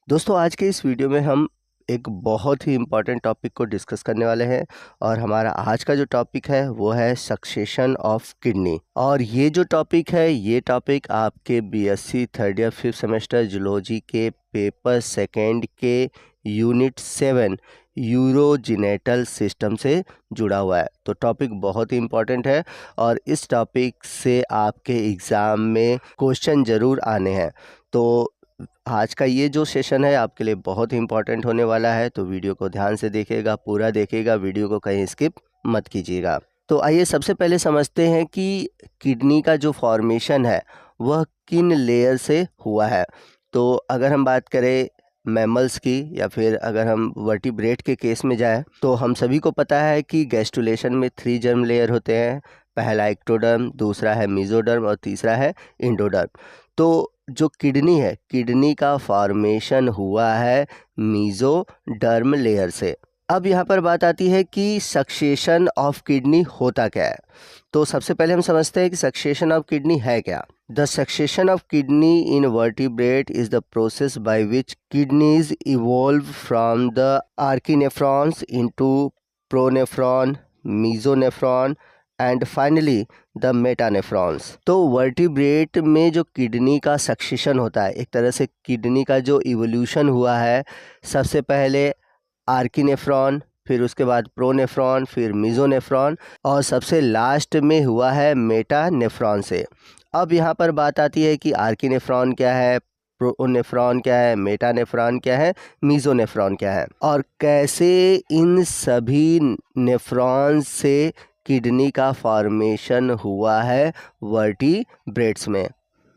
दोस्तों आज के इस वीडियो में हम एक बहुत ही इम्पॉर्टेंट टॉपिक को डिस्कस करने वाले हैं और हमारा आज का जो टॉपिक है वो है सक्सेशन ऑफ किडनी। और ये जो टॉपिक है ये टॉपिक आपके BSc third year fifth semester zoology के पेपर सेकेंड के यूनिट 7 यूरोजेनेटल सिस्टम से जुड़ा हुआ है। तो टॉपिक बहुत ही इम्पॉर्टेंट है और इस टॉपिक से आपके एग्ज़ाम में क्वेश्चन ज़रूर आने हैं। तो आज का ये जो सेशन है आपके लिए बहुत ही इम्पोर्टेंट होने वाला है, तो वीडियो को ध्यान से देखिएगा, पूरा देखिएगा, वीडियो को कहीं स्किप मत कीजिएगा। तो आइए सबसे पहले समझते हैं कि किडनी का जो फॉर्मेशन है वह किन लेयर से हुआ है। तो अगर हम बात करें मैमल्स की या फिर अगर हम वर्टिब्रेट के केस में जाएं तो हम सभी को पता है कि गैस्ट्रुलेशन में 3 जर्म लेयर होते हैं। पहला एक्टोडर्म, दूसरा है मेसोडर्म और तीसरा है एंडोडर्म। तो जो किडनी है, किडनी का फॉर्मेशन हुआ है मेसोडर्म लेयर से। अब यहाँ पर बात आती है कि सक्सेशन ऑफ किडनी होता क्या है। तो सबसे पहले हम समझते हैं कि सक्सेशन ऑफ किडनी है क्या। The succession of kidney in vertebrate is the process by which kidneys evolve from the archinephrons into pronephron, mesonephron and finally the metanephrons. तो वर्टिब्रेट में जो किडनी का सक्सेशन होता है, एक तरह से किडनी का जो इवोल्यूशन हुआ है, सबसे पहले आर्किनेफ्रॉन, फिर उसके बाद प्रोनेफ्रॉन, फिर मेसोनेफ्रॉन और सबसे लास्ट में हुआ है मेटानेफ्रॉन से। अब यहाँ पर बात आती है कि आर्किनेफ्रॉन क्या है, प्रोनेफ्रॉन क्या है, मेटानेफ्रॉन क्या है, मेसोनेफ्रॉन क्या है और कैसे इन सभी नेफ्रॉन से किडनी का फॉर्मेशन हुआ है वर्टिब्रेट्स में।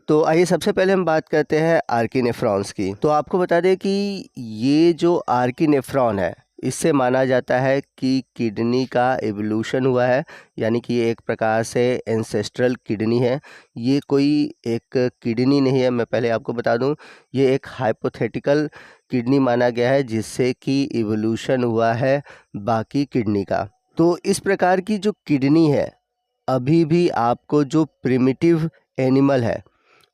तो आइए सबसे पहले हम बात करते हैं आर्किनेफ्रॉन्स की। तो आपको बता दें कि ये जो आर्किनेफ्रॉन है इससे माना जाता है कि किडनी का एवोल्यूशन हुआ है, यानी कि ये एक प्रकार से एंसेस्ट्रल किडनी है। ये कोई एक किडनी नहीं है, मैं पहले आपको बता दूं, ये एक हाइपोथेटिकल किडनी माना गया है जिससे कि एवोल्यूशन हुआ है बाकी किडनी का। तो इस प्रकार की जो किडनी है अभी भी आपको जो प्रिमिटिव एनिमल है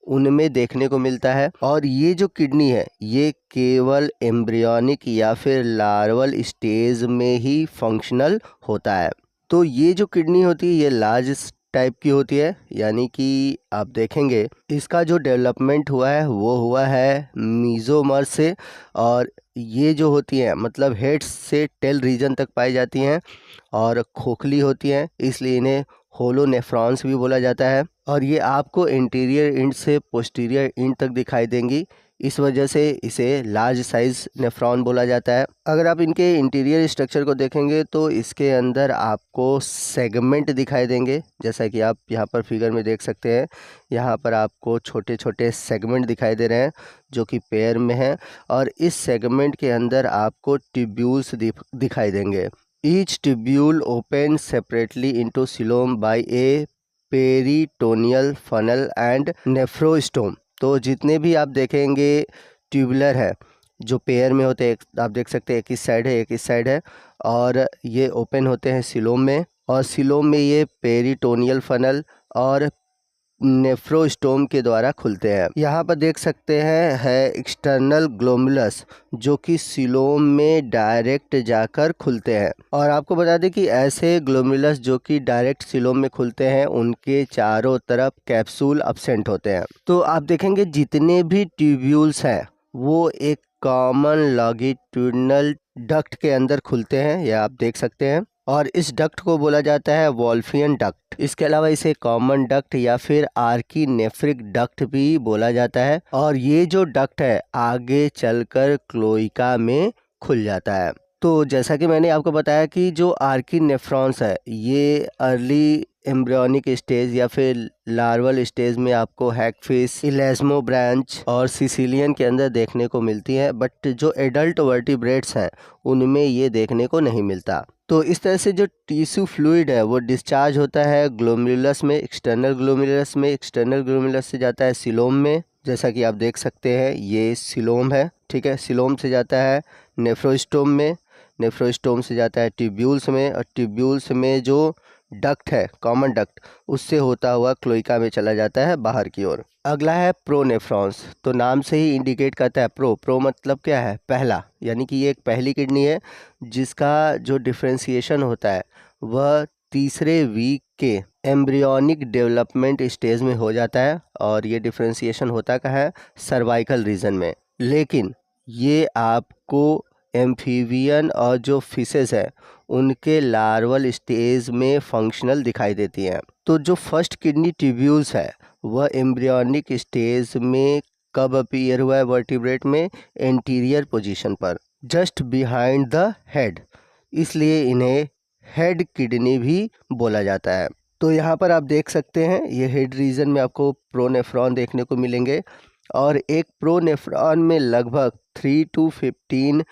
उनमें देखने को मिलता है और ये जो किडनी है ये केवल एम्ब्रियोनिक या फिर लार्वल स्टेज में ही फंक्शनल होता है। तो ये जो किडनी होती है ये लार्ज टाइप की होती है, यानी कि आप देखेंगे इसका जो डेवलपमेंट हुआ है वो हुआ है मीजोमर से। और ये जो होती हैं मतलब हेड से टेल रीजन तक पाई जाती हैं और खोखली होती हैं, इसलिए इन्हें होलोनेफ्रॉन्स भी बोला जाता है। और ये आपको इंटीरियर इंड से पोस्टीरियर इंड तक दिखाई देंगी, इस वजह से इसे लार्ज साइज नेफ्रॉन बोला जाता है। अगर आप इनके इंटीरियर स्ट्रक्चर को देखेंगे तो इसके अंदर आपको सेगमेंट दिखाई देंगे, जैसा कि आप यहाँ पर फिगर में देख सकते हैं। यहाँ पर आपको छोटे छोटे सेगमेंट दिखाई दे रहे हैं जो कि पेयर में हैं और इस सेगमेंट के अंदर आपको ट्यूब्यूल्स दिखाई देंगे। Each tubule open separately into coelom by a peritoneal funnel and nephrostome. तो जितने भी आप देखेंगे ट्यूबुलर है जो पेयर में होते हैं, आप देख सकते हैं एक इस साइड है एक इस साइड है, और ये ओपन होते हैं सीलोम में, और सीलोम में ये पेरिटोनियल फनल और नेफ्रोस्टोम के द्वारा खुलते हैं। यहाँ पर देख सकते हैं है एक्सटर्नल ग्लोमुलस जो कि सीलोम में डायरेक्ट जाकर खुलते हैं। और आपको बता दें कि ऐसे ग्लोमुलस जो कि डायरेक्ट सीलोम में खुलते हैं उनके चारों तरफ कैप्सूल अब्सेंट होते हैं। तो आप देखेंगे जितने भी ट्यूब्यूल्स हैं वो एक कॉमन लॉन्गिट्यूडिनल डक्ट के अंदर खुलते हैं, यह आप देख सकते हैं, और इस डक्ट को बोला जाता है वॉल्फियन डक्ट। इसके अलावा इसे कॉमन डक्ट या फिर आर्कीनेफ्रिक डक्ट भी बोला जाता है। और ये जो डक्ट है आगे चलकर क्लोइका में खुल जाता है। तो जैसा कि मैंने आपको बताया कि जो आर्कीनेफ्रॉन्स है ये अर्ली एम्ब्रियोनिक स्टेज या फिर लार्वल स्टेज में आपको हैगफिश, इलेस्मो ब्रांच और सिसिलियन के अंदर देखने को मिलती है, बट जो एडल्ट वर्टिब्रेट्स हैं उनमें ये देखने को नहीं मिलता। तो इस तरह से जो टिश्यू फ्लूइड है वो डिस्चार्ज होता है ग्लोमेरुलस में, एक्सटर्नल ग्लोमेरुलस में, एक्सटर्नल ग्लोमेरुलस से जाता है सीलोम में, जैसा कि आप देख सकते हैं ये सीलोम है, ठीक है। सीलोम से जाता है नेफ्रोस्टोम में, नेफ्रोस्टोम से जाता है ट्यूब्यूल्स में, और ट्यूब्यूल्स में जो डक्ट है, कॉमन डक्ट, उससे होता हुआ क्लोइका में चला जाता है बाहर की ओर। अगला है प्रोनेफ्रॉन्स। तो नाम से ही इंडिकेट करता है, प्रो मतलब क्या है, पहला, यानी कि ये एक पहली किडनी है जिसका जो डिफ्रेंसिएशन होता है वह तीसरे वीक के एम्ब्रियोनिक डेवलपमेंट स्टेज में हो जाता है। और ये डिफ्रेंसिएशन होता कहाँ है, सर्वाइकल रीजन में। लेकिन ये आपको एम्फीबियन और जो फिशेस है उनके लार्वल स्टेज में फंक्शनल दिखाई देती हैं। तो जो फर्स्ट किडनी ट्यूब्यूल्स है वह एम्ब्रियोनिक स्टेज में कब अपीयर हुआ है वर्टिब्रेट में, एंटीरियर पोजीशन पर, जस्ट बिहाइंड द हेड, इसलिए इन्हें हेड किडनी भी बोला जाता है। तो यहाँ पर आप देख सकते हैं ये हेड रीजन में आपको प्रोनेफ्रॉन देखने को मिलेंगे और एक प्रोनेफ्रॉन में लगभग 3 to 15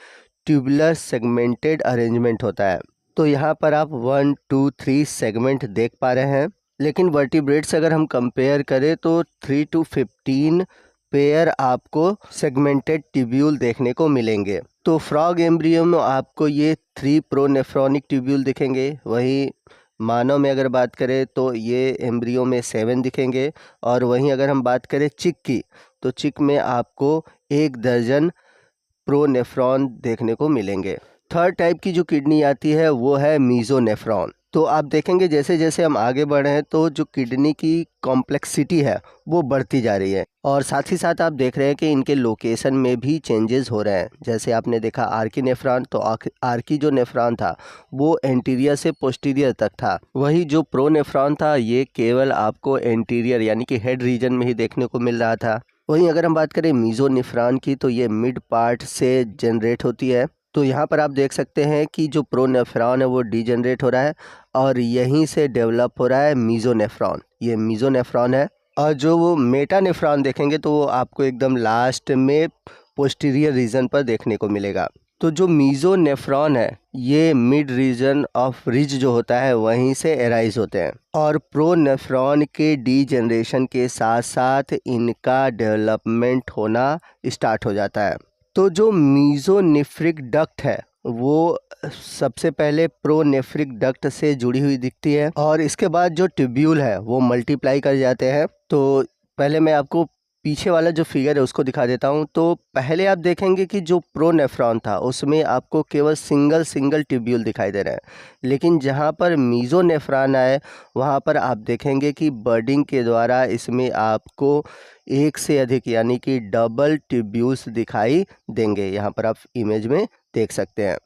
ट्यूबुलर सेगमेंटेड अरेंजमेंट होता है। तो यहाँ पर आप 1 2 3 सेगमेंट देख पा रहे हैं, लेकिन वर्टिब्रेट से अगर हम कंपेयर करें तो 3 to 15 पेयर आपको सेगमेंटेड ट्यूब्यूल देखने को मिलेंगे। तो फ्रॉग एम्ब्रियो में आपको ये 3 प्रोनेफ्रॉनिक ट्यूब्यूल दिखेंगे, वहीं मानव में अगर बात करें तो ये एम्ब्रियो में 7 दिखेंगे। और वहीं अगर हम बात करें चिक की, तो चिक में आपको 1 दर्जन प्रोनेफ्रॉन देखने को मिलेंगे। थर्ड टाइप की जो किडनी आती है वो है मीजोनेफ्रॉन। तो आप देखेंगे जैसे जैसे हम आगे बढ़े हैं तो जो किडनी की कॉम्प्लेक्सिटी है वो बढ़ती जा रही है और साथ ही साथ आप देख रहे हैं कि इनके लोकेशन में भी चेंजेस हो रहे हैं। जैसे आपने देखा आर्की नेफ्रॉन, तो आर्की जो नेफ्रॉन था वो एंटीरियर से पोस्टीरियर तक था, वही जो प्रोनेफ्रॉन था ये केवल आपको एंटीरियर यानी कि हेड रीजन में ही देखने को मिल रहा था। वहीं अगर हम बात करें मीजोनेफ्रॉन की तो ये मिड पार्ट से जनरेट होती है। तो यहाँ पर आप देख सकते हैं कि जो प्रोनेफ्रॉन है वो डीजनरेट हो रहा है और यहीं से डेवलप हो रहा है मीजोनेफ्रॉन, ये मीजोनेफ्रॉन है। और जो वो मेटानेफ्रॉन देखेंगे तो वो आपको एकदम लास्ट में पोस्टीरियर रीजन पर देखने को मिलेगा। तो जो मीजोनेफ्रॉन है ये मिड रीजन ऑफ रिज जो होता है वहीं से एराइज होते हैं और प्रोनेफ्रॉन के डीजनरेशन के साथ साथ इनका डेवलपमेंट होना स्टार्ट हो जाता है। तो जो मीजोनेफ्रिक डक्ट है वो सबसे पहले प्रोनेफ्रिक डक्ट से जुड़ी हुई दिखती है और इसके बाद जो ट्यूब्यूल है वो मल्टीप्लाई कर जाते हैं। तो पहले मैं आपको पीछे वाला जो फिगर है उसको दिखा देता हूँ। तो पहले आप देखेंगे कि जो प्रोनेफ्रॉन था उसमें आपको केवल सिंगल ट्यूब्यूल दिखाई दे रहे हैं, लेकिन जहाँ पर मीजोनेफ्रॉन आए वहाँ पर आप देखेंगे कि बर्डिंग के द्वारा इसमें आपको एक से अधिक यानी कि डबल ट्यूब्यूल्स दिखाई देंगे। यहाँ पर आप इमेज में देख सकते हैं।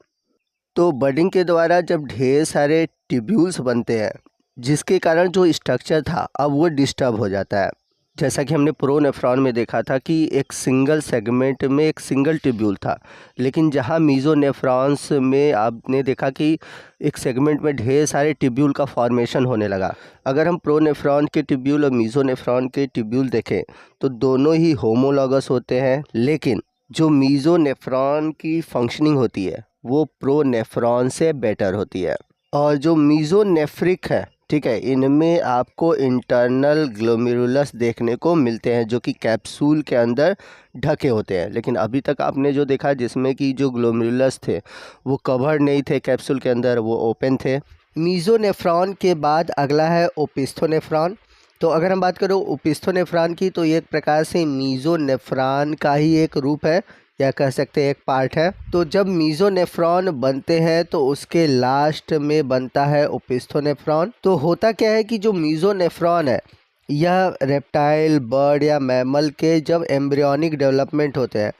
तो बर्डिंग के द्वारा जब ढेर सारे ट्यूब्यूल्स बनते हैं जिसके कारण जो स्ट्रक्चर था अब वो डिस्टर्ब हो जाता है। जैसा कि हमने प्रोनेफ्रॉन में देखा था कि एक सिंगल सेगमेंट में एक सिंगल ट्यूब्यूल था, लेकिन जहां मीजोनेफ्रॉन्स में आपने देखा कि एक सेगमेंट में ढेर सारे ट्यूब्यूल का फॉर्मेशन होने लगा। अगर हम प्रोनेफ्रॉन के ट्यूब्यूल और मीजोनेफ्रॉन के ट्यूब्यूल देखें तो दोनों ही होमोलॉगस होते हैं, लेकिन जो मीजोनेफ्रॉन की फंक्शनिंग होती है वो प्रोनेफ्रॉन से बेटर होती है। और जो मीजोनेफ्रिक है, ठीक है, इनमें आपको इंटरनल ग्लोमेरुलस देखने को मिलते हैं जो कि कैप्सूल के अंदर ढके होते हैं। लेकिन अभी तक आपने जो देखा जिसमें कि जो ग्लोमेरुलस थे वो कवर्ड नहीं थे कैप्सूल के अंदर, वो ओपन थे। मीजोनेफ्रॉन के बाद अगला है ओपिस्थोनेफ्रॉन। तो अगर हम बात करें ओपिस्थोनेफ्रॉन की तो ये एक प्रकार से मीजोनेफ्रॉन का ही एक रूप है या कह सकते हैं एक पार्ट है। तो जब मीजोनेफ्रॉन बनते हैं तो उसके लास्ट में बनता है ओपिस्थोनेफ्रॉन। तो होता क्या है कि जो मीजोनेफ्रॉन है यह रेप्टाइल, बर्ड या मैमल के जब एम्ब्रियोनिक डेवलपमेंट होते हैं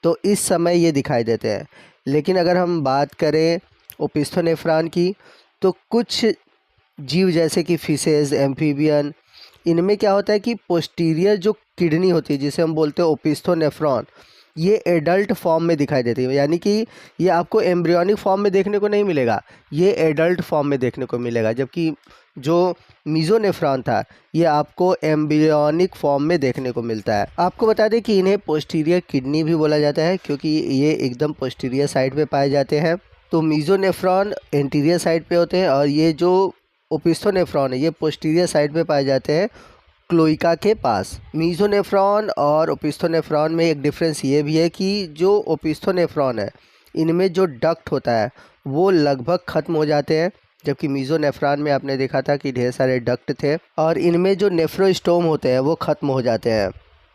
तो इस समय ये दिखाई देते हैं। लेकिन अगर हम बात करें ओपिस्थोनेफ्रॉन की तो कुछ जीव जैसे कि फिशेज, एम्फीबियन, इनमें क्या होता है कि पोस्टीरियर जो किडनी होती है जिसे हम बोलते हैं ओपिस्थोनेफ्रॉन, ये एडल्ट फॉर्म में दिखाई देती है, यानी कि ये आपको एम्ब्रियोनिक फॉर्म में देखने को नहीं मिलेगा, ये एडल्ट फॉर्म में देखने को मिलेगा। जबकि जो मीजोनेफ्रॉन था ये आपको एम्ब्रियोनिक फॉर्म में देखने को मिलता है। आपको बता दें कि इन्हें पोस्टीरियर किडनी भी बोला जाता है क्योंकि ये एकदम पोस्टीरियर साइड पे पाए जाते हैं। तो मीजोनेफ्रॉन एंटीरियर साइड पे होते हैं और ये जो ओपिस्थोनेफ्रॉन है ये पोस्टीरियर साइड पे पाए जाते हैं क्लोइका के पास। मीजोनेफ्रॉन और ओपिस्थोनेफ्रॉन में एक डिफरेंस ये भी है कि जो ओपिस्थोनेफ्रॉन है इनमें जो डक्ट होता है वो लगभग ख़त्म हो जाते हैं, जबकि मीज़ोनेफ्रॉन में आपने देखा था कि ढेर सारे डक्ट थे और इनमें जो नेफ्रोस्टोम होते हैं वो ख़त्म हो जाते हैं।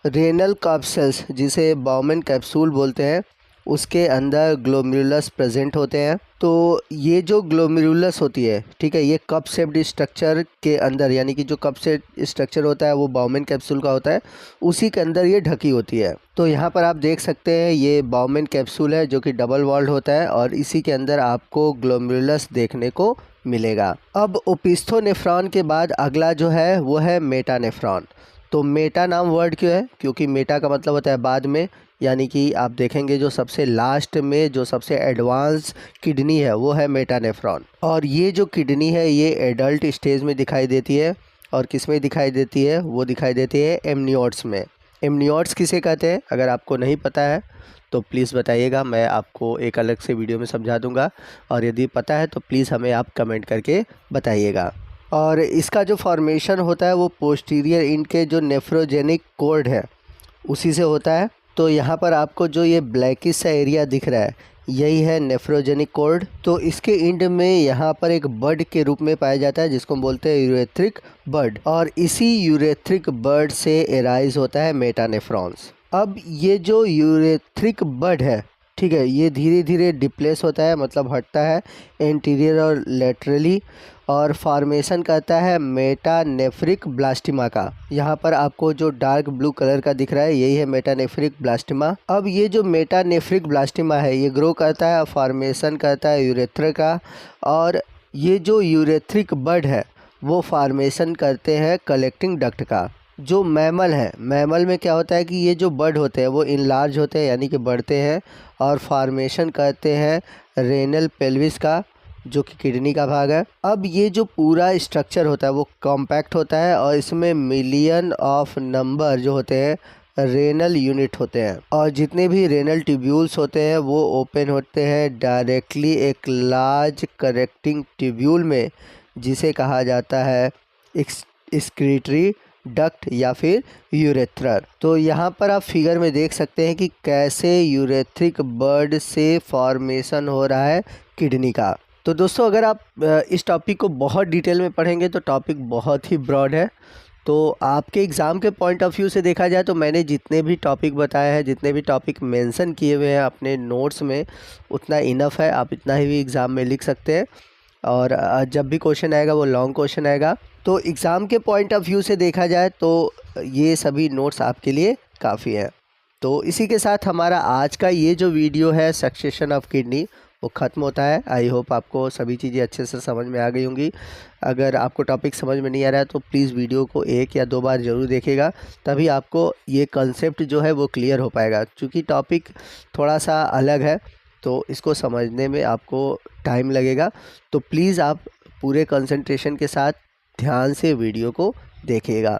रेनल कैप्सूल्स, जिसे बाउमैन कैप्सूल बोलते हैं, उसके अंदर ग्लोमेरुलस प्रेजेंट होते हैं। तो ये जो ग्लोमेरुलस होती है, ठीक है, ये कप शेप्ड स्ट्रक्चर के अंदर, यानी कि जो कप शेप्ड स्ट्रक्चर होता है वो बाउमैन कैप्सूल का होता है, उसी के अंदर ये ढकी होती है। तो यहाँ पर आप देख सकते हैं ये बाउमैन कैप्सूल है जो कि डबल वॉल्ड होता है और इसी के अंदर आपको ग्लोमेरुलस देखने को मिलेगा। अब ओपिस्थोनेफ्रॉन के बाद अगला जो है वो है मेटानेफ्रॉन। तो मेटा नाम वर्ड क्यों है? क्योंकि मेटा का मतलब होता है बाद में, यानी कि आप देखेंगे जो सबसे लास्ट में जो सबसे एडवांस किडनी है वो है मेटानेफ्रॉन। और ये जो किडनी है ये एडल्ट स्टेज में दिखाई देती है। और किस में दिखाई देती है? वो दिखाई देती है एमनियोट्स में। एमनियोट्स किसे कहते हैं? अगर आपको नहीं पता है तो प्लीज़ बताइएगा, मैं आपको एक अलग से वीडियो में समझा दूंगा। और यदि पता है तो प्लीज़ हमें आप कमेंट करके बताइएगा। और इसका जो फॉर्मेशन होता है वो पोस्टीरियर इंड के जो नेफ्रोजेनिक कॉर्ड है उसी से होता है। तो यहाँ पर आपको जो ये ब्लैकिश सा एरिया दिख रहा है यही है नेफ्रोजेनिक कॉर्ड। तो इसके इंड में यहाँ पर एक बड के रूप में पाया जाता है जिसको हम बोलते हैं यूरेथ्रिक बड, और इसी यूरेथ्रिक बड से एराइज होता है मेटानेफ्रॉन्स। अब ये जो यूरेथ्रिक बड है, ठीक है, ये धीरे धीरे डिप्लेस होता है, मतलब हटता है एंटीरियर और लेटरली, और फॉर्मेशन करता है मेटानेफ्रिक ब्लास्टिमा का। यहाँ पर आपको जो डार्क ब्लू कलर का दिख रहा है यही है मेटानेफ्रिक ब्लास्टिमा। अब ये जो मेटानेफ्रिक ब्लास्टिमा है ये ग्रो करता है, फॉर्मेशन करता है यूरेथ्रा का, और ये जो यूरेथ्रिक बड है वो फॉर्मेशन करते हैं कलेक्टिंग डक्ट का। जो मैमल है, मैमल में क्या होता है कि ये जो बड होते हैं वो इनलार्ज होते हैं, यानी कि बढ़ते हैं और फॉर्मेशन करते हैं रेनल पेल्विस का, जो कि किडनी का भाग है। अब ये जो पूरा स्ट्रक्चर होता है वो कॉम्पैक्ट होता है और इसमें मिलियन ऑफ नंबर जो होते हैं रेनल यूनिट होते हैं, और जितने भी रेनल ट्यूब्यूल्स होते हैं वो ओपन होते हैं डायरेक्टली एक लार्ज कनेक्टिंग ट्यूब्यूल में, जिसे कहा जाता है एक्सक्रीटरी डक्ट या फिर यूरेथ्रर। तो यहाँ पर आप फिगर में देख सकते हैं कि कैसे यूरेथ्रिक बड से फॉर्मेशन हो रहा है किडनी का। तो दोस्तों अगर आप इस टॉपिक को बहुत डिटेल में पढ़ेंगे तो टॉपिक बहुत ही ब्रॉड है। तो आपके एग्ज़ाम के पॉइंट ऑफ व्यू से देखा जाए तो मैंने जितने भी टॉपिक बताए हैं, जितने भी टॉपिक मेंशन किए हुए हैं अपने नोट्स में, उतना इनफ है। आप इतना ही भी एग्ज़ाम में लिख सकते हैं, और जब भी क्वेश्चन आएगा वो लॉन्ग क्वेश्चन आएगा। तो एग्ज़ाम के पॉइंट ऑफ व्यू से देखा जाए तो ये सभी नोट्स आपके लिए काफ़ी हैं। तो इसी के साथ हमारा आज का ये जो वीडियो है सक्सेशन ऑफ किडनी वो ख़त्म होता है। आई होप आपको सभी चीज़ें अच्छे से समझ में आ गई होंगी। अगर आपको टॉपिक समझ में नहीं आ रहा है तो प्लीज़ वीडियो को 1 या 2 बार ज़रूर देखिएगा, तभी आपको ये कंसेप्ट जो है वो क्लियर हो पाएगा। क्योंकि टॉपिक थोड़ा सा अलग है तो इसको समझने में आपको टाइम लगेगा। तो प्लीज़ आप पूरे कंसंट्रेशन के साथ ध्यान से वीडियो को देखिएगा।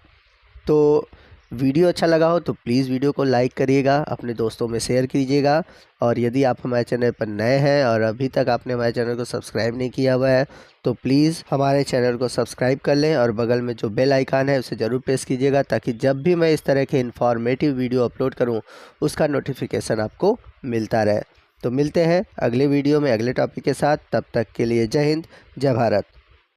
तो वीडियो अच्छा लगा हो तो प्लीज़ वीडियो को लाइक करिएगा, अपने दोस्तों में शेयर कीजिएगा, और यदि आप हमारे चैनल पर नए हैं और अभी तक आपने हमारे चैनल को सब्सक्राइब नहीं किया हुआ है तो प्लीज़ हमारे चैनल को सब्सक्राइब कर लें, और बगल में जो बेल आइकन है उसे ज़रूर प्रेस कीजिएगा, ताकि जब भी मैं इस तरह के इन्फॉर्मेटिव वीडियो अपलोड करूँ उसका नोटिफिकेशन आपको मिलता रहे। तो मिलते हैं अगले वीडियो में अगले टॉपिक के साथ, तब तक के लिए जय हिंद, जय भारत।